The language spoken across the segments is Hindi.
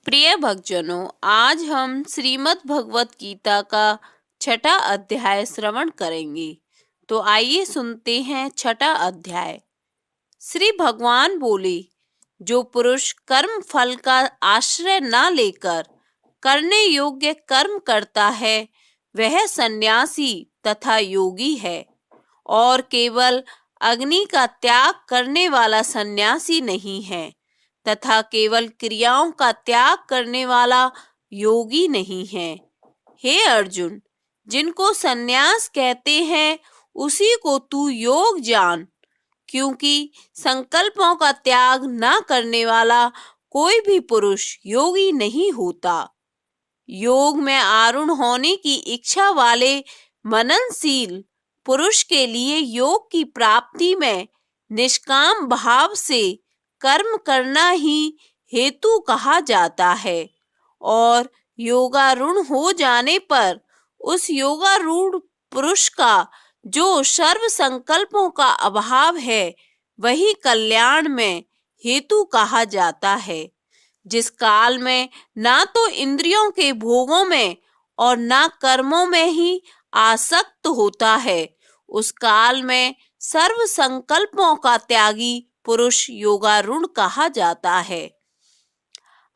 प्रिय भक्तजनों, आज हम श्रीमद् भगवत गीता का छठा अध्याय श्रवण करेंगे। तो आइए सुनते हैं छठा अध्याय। श्री भगवान बोले, जो पुरुष कर्म फल का आश्रय न लेकर करने योग्य कर्म करता है वह सन्यासी तथा योगी है, और केवल अग्नि का त्याग करने वाला सन्यासी नहीं है तथा केवल क्रियाओं का त्याग करने वाला योगी नहीं है। हे अर्जुन, जिनको सन्यास कहते हैं उसी को तू योग जान, क्योंकि संकल्पों का त्याग न करने वाला कोई भी पुरुष योगी नहीं होता। योग में आरूढ़ होने की इच्छा वाले मननशील पुरुष के लिए योग की प्राप्ति में निष्काम भाव से कर्म करना ही हेतु कहा जाता है, और योगारूढ़ हो जाने पर उस योगारूढ़ पुरुष का जो सर्व संकल्पों का अभाव है वही कल्याण में हेतु कहा जाता है। जिस काल में ना तो इंद्रियों के भोगों में और ना कर्मों में ही आसक्त होता है, उस काल में सर्व संकल्पों का त्यागी पुरुष योगारूढ़ कहा जाता है।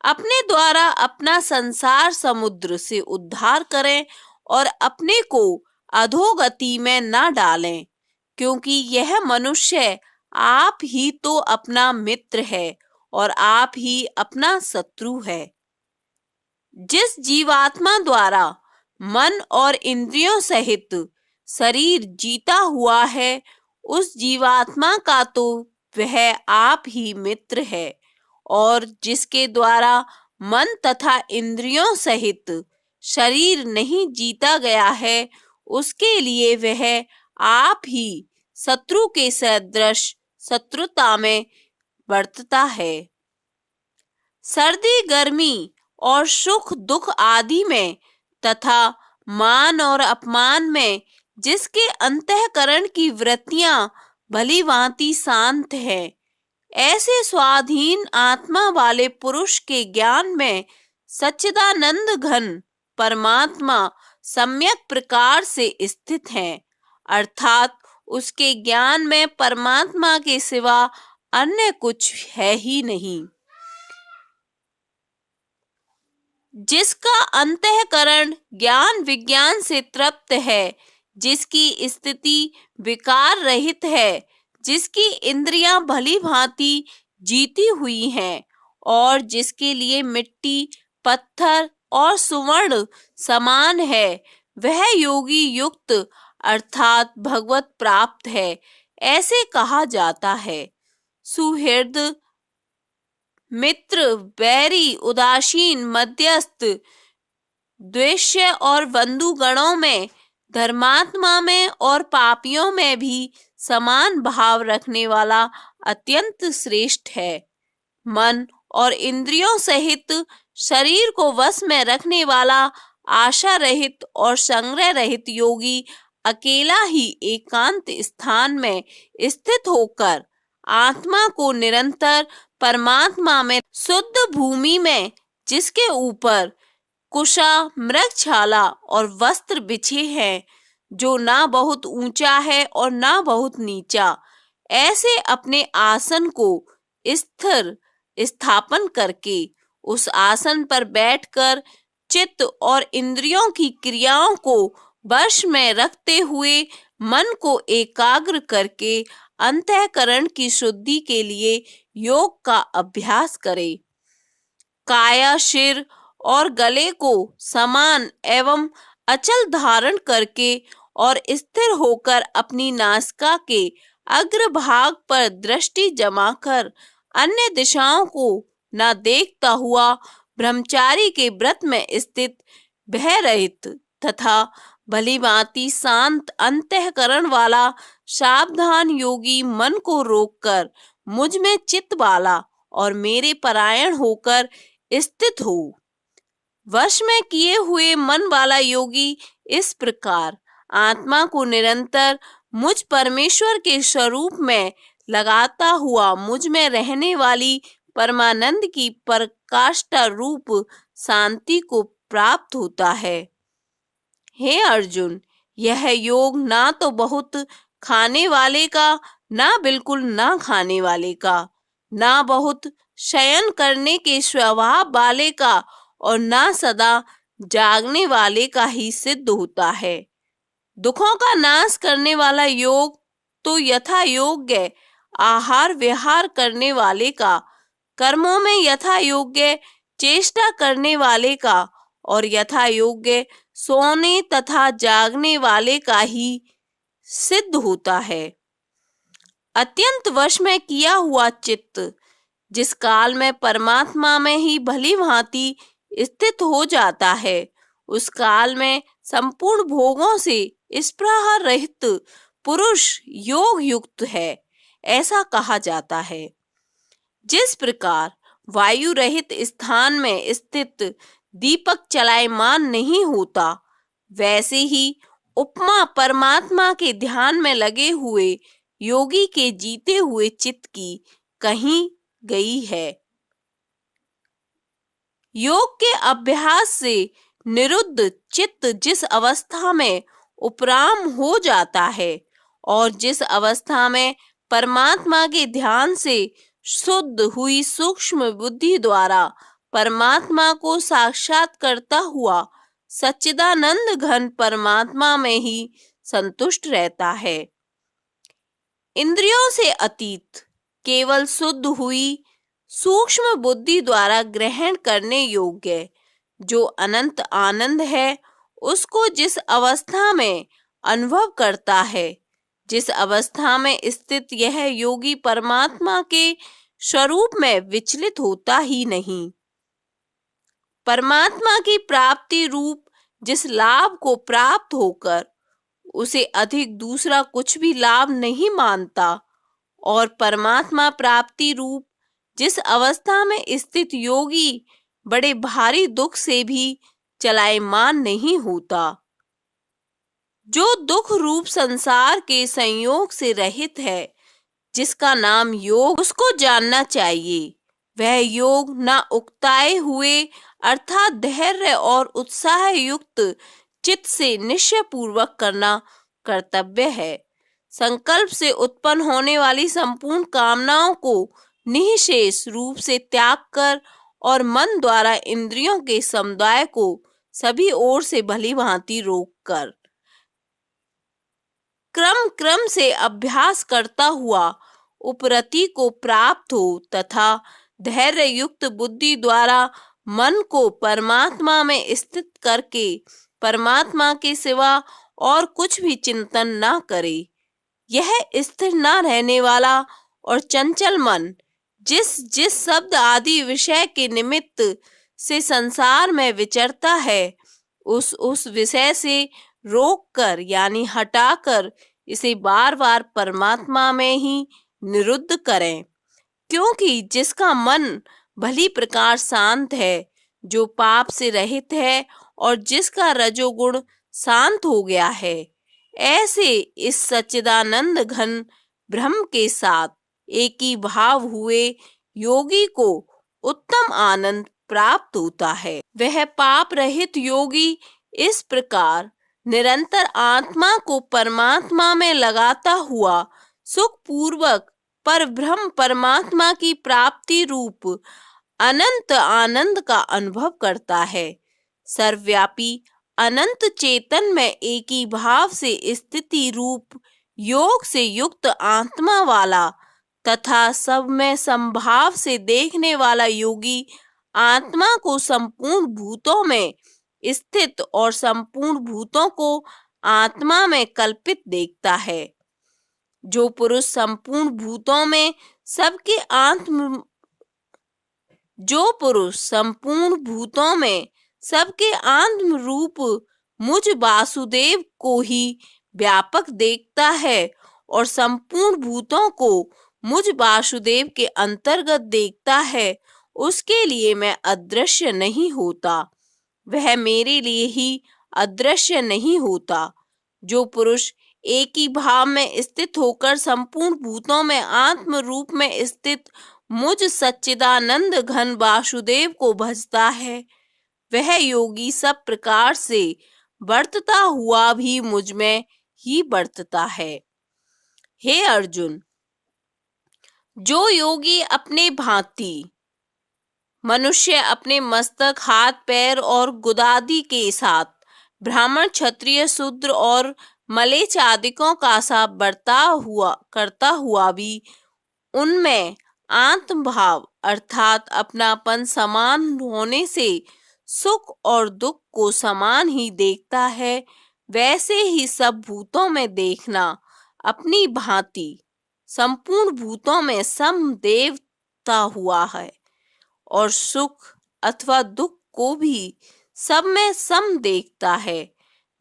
अपने द्वारा अपना संसार समुद्र से उद्धार करें और अपने को अधोगति में न डालें, क्योंकि यह मनुष्य आप ही तो अपना मित्र है और आप ही अपना शत्रु है। जिस जीवात्मा द्वारा मन और इंद्रियों सहित शरीर जीता हुआ है, उस जीवात्मा का तो वह आप ही मित्र है, और जिसके द्वारा मन तथा इंद्रियों सहित शरीर नहीं जीता गया है, उसके लिए वह आप ही शत्रु के सदृश शत्रुता में बरतता है। सर्दी गर्मी और सुख दुख आदि में तथा मान और अपमान में जिसके अंतःकरण की वृत्तियां भली भांति शांत है, ऐसे स्वाधीन आत्मा वाले पुरुष के ज्ञान में सच्चिदानंद घन परमात्मा सम्यक प्रकार से स्थित है, अर्थात उसके ज्ञान में परमात्मा के सिवा अन्य कुछ है ही नहीं। जिसका अंतःकरण ज्ञान विज्ञान से तृप्त है, जिसकी स्थिति विकार रहित है, जिसकी इंद्रियां भली भांति जीती हुई हैं, और जिसके लिए मिट्टी पत्थर और सुवर्ण समान है, वह योगी युक्त अर्थात भगवत प्राप्त है, ऐसे कहा जाता है। सुहृद मित्र बैरी उदासीन मध्यस्थ द्वेष्य और बंधुगणों में धर्मात्मा में और पापियों में भी समान भाव रखने वाला अत्यंत श्रेष्ठ है। मन और इंद्रियों सहित शरीर को वश में रखने वाला आशा रहित और संग्रह रहित योगी अकेला ही एकांत स्थान में स्थित होकर आत्मा को निरंतर परमात्मा में शुद्ध भूमि में, जिसके ऊपर कुशा मृगछाला और वस्त्र बिछे हैं, जो ना बहुत ऊंचा है और ना बहुत नीचा, ऐसे अपने आसन को स्थिर स्थापन करके उस आसन पर बैठकर चित्त और इंद्रियों की क्रियाओं को वश में रखते हुए मन को एकाग्र करके अंतःकरण की शुद्धि के लिए योग का अभ्यास करे। काया सिर और गले को समान एवं अचल धारण करके और स्थिर होकर अपनी नासिका के अग्रभाग पर दृष्टि जमाकर अन्य दिशाओं को न देखता हुआ ब्रह्मचारी के व्रत में स्थित भय रहित तथा भली भांति शांत अंतःकरण वाला सावधान योगी मन को रोककर मुझ में चित्त वाला और मेरे परायण होकर स्थित हो। वश में किए हुए मन वाला योगी इस प्रकार आत्मा को निरंतर मुझ परमेश्वर के स्वरूप में लगाता हुआ मुझ में रहने वाली परमानंद की प्रकाष्ठा रूप शांति को प्राप्त होता है। हे अर्जुन, यह योग ना तो बहुत खाने वाले का, ना बिल्कुल ना खाने वाले का, ना बहुत शयन करने के स्वभाव वाले का और ना सदा जागने वाले का ही सिद्ध होता है। दुखों का नाश करने वाला योग तो यथा योग्य आहार विहार करने वाले का, कर्मों में यथा योग्य चेष्टा करने वाले का और यथा योग्य सोने तथा जागने वाले का ही सिद्ध होता है। अत्यंत वश में किया हुआ चित्त जिस काल में परमात्मा में ही भली भांति स्थित हो जाता है, उस काल में संपूर्ण भोगों से स्पृहा रहित पुरुष योग युक्त है, ऐसा कहा जाता है। जिस प्रकार वायु रहित स्थान में स्थित दीपक चलायमान नहीं होता, वैसे ही उपमा परमात्मा के ध्यान में लगे हुए योगी के जीते हुए चित्त की कही गई है। योग के अभ्यास से निरुद्ध चित्त जिस अवस्था में उपराम हो जाता है और जिस अवस्था में परमात्मा के ध्यान से शुद्ध हुई सूक्ष्म बुद्धि द्वारा परमात्मा को साक्षात करता हुआ सच्चिदानंद घन परमात्मा में ही संतुष्ट रहता है, इंद्रियों से अतीत केवल शुद्ध हुई सूक्ष्म बुद्धि द्वारा ग्रहण करने योग्य जो अनंत आनंद है, उसको जिस अवस्था में अनुभव करता है, जिस अवस्था में स्थित यह योगी परमात्मा के स्वरूप में विचलित होता ही नहीं, परमात्मा की प्राप्ति रूप जिस लाभ को प्राप्त होकर उसे अधिक दूसरा कुछ भी लाभ नहीं मानता और परमात्मा प्राप्ति रूप जिस अवस्था में स्थित योगी बड़े भारी दुख से भी चलायमान नहीं होता, जो दुख रूप संसार के संयोग से रहित है, जिसका नाम योग, उसको जानना चाहिए। वह योग ना उकताए हुए अर्थात धैर्य और उत्साह युक्त चित्त से निश्चय पूर्वक करना कर्तव्य है। संकल्प से उत्पन्न होने वाली संपूर्ण कामनाओं को निःशेष रूप से त्याग कर और मन द्वारा इंद्रियों के समुदाय को सभी ओर से भली भांति रोक कर क्रम क्रम से अभ्यास करता हुआ उपरति को प्राप्त हो तथा धैर्य युक्त बुद्धि द्वारा मन को परमात्मा में स्थित करके परमात्मा के सिवा और कुछ भी चिंतन ना करे। यह स्थिर न रहने वाला और चंचल मन जिस जिस शब्द आदि विषय के निमित्त से संसार में विचरता है, उस विषय से रोक कर यानी हटाकर इसे बार बार परमात्मा में ही निरुद्ध करें, क्योंकि जिसका मन भली प्रकार शांत है, जो पाप से रहित है और जिसका रजोगुण शांत हो गया है, ऐसे इस सच्चिदानंद घन ब्रह्म के साथ एक ही भाव हुए योगी को उत्तम आनंद प्राप्त होता है। वह पाप रहित योगी इस प्रकार निरंतर आत्मा को परमात्मा में लगाता हुआ सुख पूर्वक पर ब्रह्म परमात्मा की प्राप्ति रूप अनंत आनंद का अनुभव करता है। सर्वव्यापी अनंत चेतन में एक ही भाव से स्थिति रूप योग से युक्त आत्मा वाला तथा सब में संभाव से देखने वाला योगी आत्मा को संपूर्ण भूतों में स्थित और संपूर्ण भूतों को आत्मा में कल्पित देखता है। जो पुरुष संपूर्ण भूतों में सबके आत्म रूप मुझ वासुदेव को ही व्यापक देखता है और संपूर्ण भूतों को मुझ वासुदेव के अंतर्गत देखता है, उसके लिए मैं अदृश्य नहीं होता, वह मेरे लिए ही अदृश्य नहीं होता। जो पुरुष एक ही भाव में स्थित होकर संपूर्ण भूतों में आत्म रूप में स्थित मुझ सच्चिदानंद घन वासुदेव को भजता है, वह योगी सब प्रकार से बरतता हुआ भी मुझ में ही बरतता है। हे अर्जुन, जो योगी अपने भांति मनुष्य अपने मस्तक, हाथ, पैर और गुदादि के साथ ब्राह्मण, क्षत्रिय, शूद्र और मलेच्छ आदिकों का सा करता हुआ भी उनमें आत्म भाव अर्थात अपनापन समान होने से सुख और दुख को समान ही देखता है, वैसे ही सब भूतों में देखना अपनी भांति संपूर्ण भूतों में समदेवता हुआ है और सुख अथवा दुख को भी सब में सम देखता है,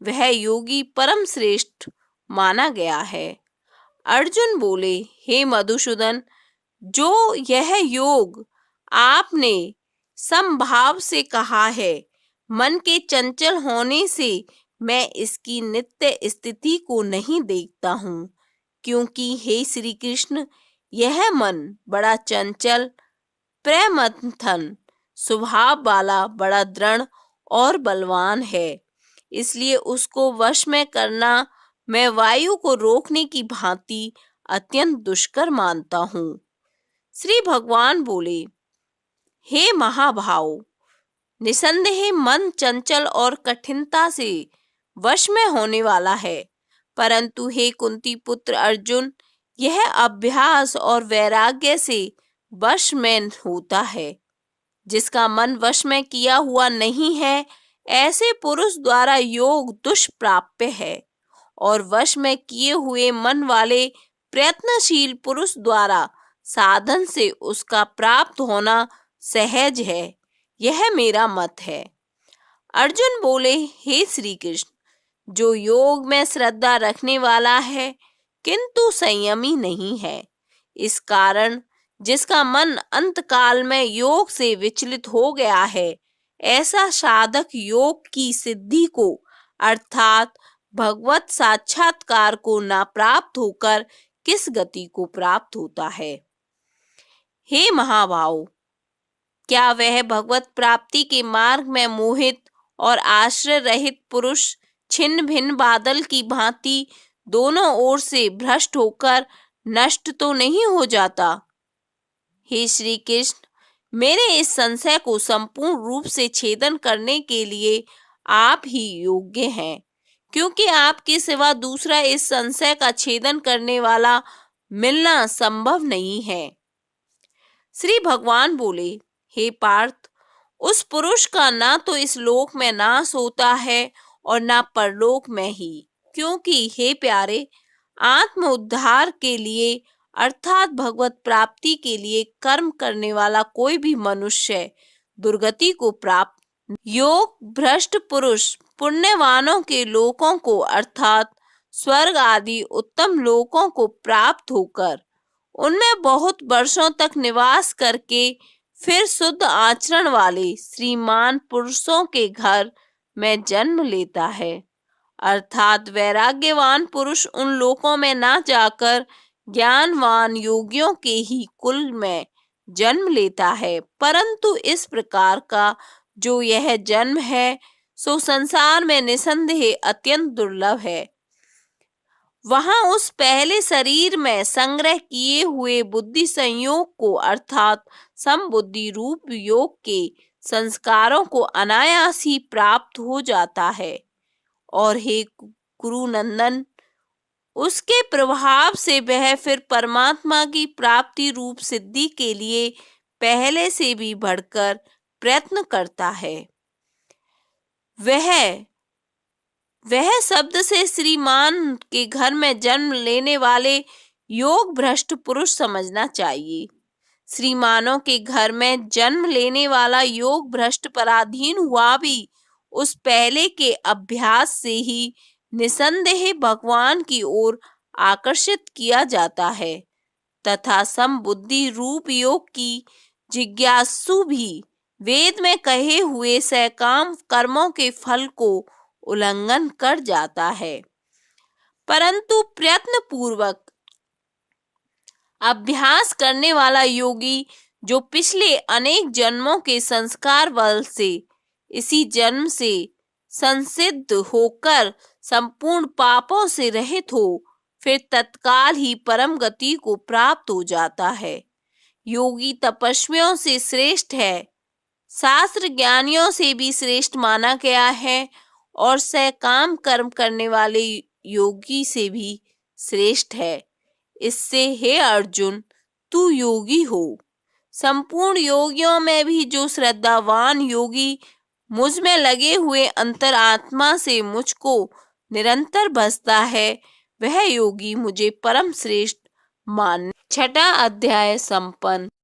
वह योगी परम श्रेष्ठ माना गया है। अर्जुन बोले, हे मधुसूदन, जो यह योग आपने समभाव से कहा है, मन के चंचल होने से मैं इसकी नित्य स्थिति को नहीं देखता हूँ, क्योंकि हे श्री कृष्ण, यह मन बड़ा चंचल, प्रमथन स्वभाव वाला, बड़ा दृढ़ और बलवान है। इसलिए उसको वश में करना मैं वायु को रोकने की भांति अत्यंत दुष्कर मानता हूँ। श्री भगवान बोले, हे महाभाव, निसंदेह मन चंचल और कठिनता से वश में होने वाला है, परंतु हे कुंती पुत्र अर्जुन, यह अभ्यास और वैराग्य से वश में होता है। जिसका मन वश में किया हुआ नहीं है, ऐसे पुरुष द्वारा योग दुष्प्राप्य है, और वश में किए हुए मन वाले प्रयत्नशील पुरुष द्वारा साधन से उसका प्राप्त होना सहज है। यह मेरा मत है। अर्जुन बोले, हे श्री कृष्ण, जो योग में श्रद्धा रखने वाला है किंतु संयमी नहीं है, इस कारण जिसका मन अंतकाल में योग से विचलित हो गया है, ऐसा साधक योग की सिद्धि को अर्थात भगवत साक्षात्कार को ना प्राप्त होकर किस गति को प्राप्त होता है। हे महाभाव, क्या वह भगवत प्राप्ति के मार्ग में मोहित और आश्रय रहित पुरुष छिन्न भिन्न बादल की भांति दोनों ओर से भ्रष्ट होकर नष्ट तो नहीं हो जाता? हे श्री कृष्ण, मेरे इस संशय को संपूर्ण रूप से छेदन करने के लिए आप ही योग्य हैं, क्योंकि आपके सिवा दूसरा इस संशय का छेदन करने वाला मिलना संभव नहीं है। श्री भगवान बोले, हे पार्थ, उस पुरुष का ना तो इस लोक में नाश होता है और ना परलोक में ही, क्योंकि हे प्यारे, आत्म उद्धार के लिए अर्थात भगवत प्राप्ति के लिए कर्म करने वाला कोई भी मनुष्य दुर्गति को प्राप्त, योग भ्रष्ट पुरुष पुण्यवानों के लोकों को अर्थात स्वर्ग आदि उत्तम लोकों को प्राप्त होकर उनमें बहुत वर्षों तक निवास करके फिर शुद्ध आचरण वाले श्रीमान पुरुषों के घर में जन्म लेता है। अर्थात वैराग्यवान पुरुष उन लोकों में ना जाकर ज्ञानवान योगियों के ही कुल में जन्म लेता है, परंतु इस प्रकार का जो यह जन्म है सो संसार में निसंदेह अत्यंत दुर्लभ है। वहां उस पहले शरीर में संग्रह किए हुए बुद्धि संयोग को अर्थात समबुद्धि रूप योग के संस्कारों को अनायास ही प्राप्त हो जाता है। और हे कुरुनंदन, उसके प्रभाव से वह फिर परमात्मा की प्राप्ति रूप सिद्धि के लिए पहले से भी बढ़कर प्रयत्न करता है। वह शब्द से श्रीमान के घर में जन्म लेने वाले योग भ्रष्ट पुरुष समझना चाहिए। श्रीमानों के घर में जन्म लेने वाला योग भ्रष्ट पराधीन हुआ भी उस पहले के अभ्यास से ही निसंदेह भगवान की ओर आकर्षित किया जाता है, तथा समबुद्धि रूप योग की जिज्ञासु भी वेद में कहे हुए सकाम कर्मों के फल को उल्लंघन कर जाता है, परंतु प्रयत्न पूर्वक अभ्यास करने वाला योगी जो पिछले अनेक जन्मों के संस्कार बल से इसी जन्म से संसिद्ध होकर संपूर्ण पापों से रहित हो, फिर तत्काल ही परम गति को प्राप्त हो जाता है। योगी तपस्वियों से श्रेष्ठ है, शास्त्र ज्ञानियों से भी श्रेष्ठ माना गया है और सकाम कर्म करने वाले योगी से भी श्रेष्ठ है। इससे हे अर्जुन, तू योगी हो। संपूर्ण योगियों में भी जो श्रद्धावान योगी मुझ में लगे हुए अंतरात्मा से मुझको निरंतर भजता है, वह योगी मुझे परम श्रेष्ठ मान। छठा अध्याय संपन्न।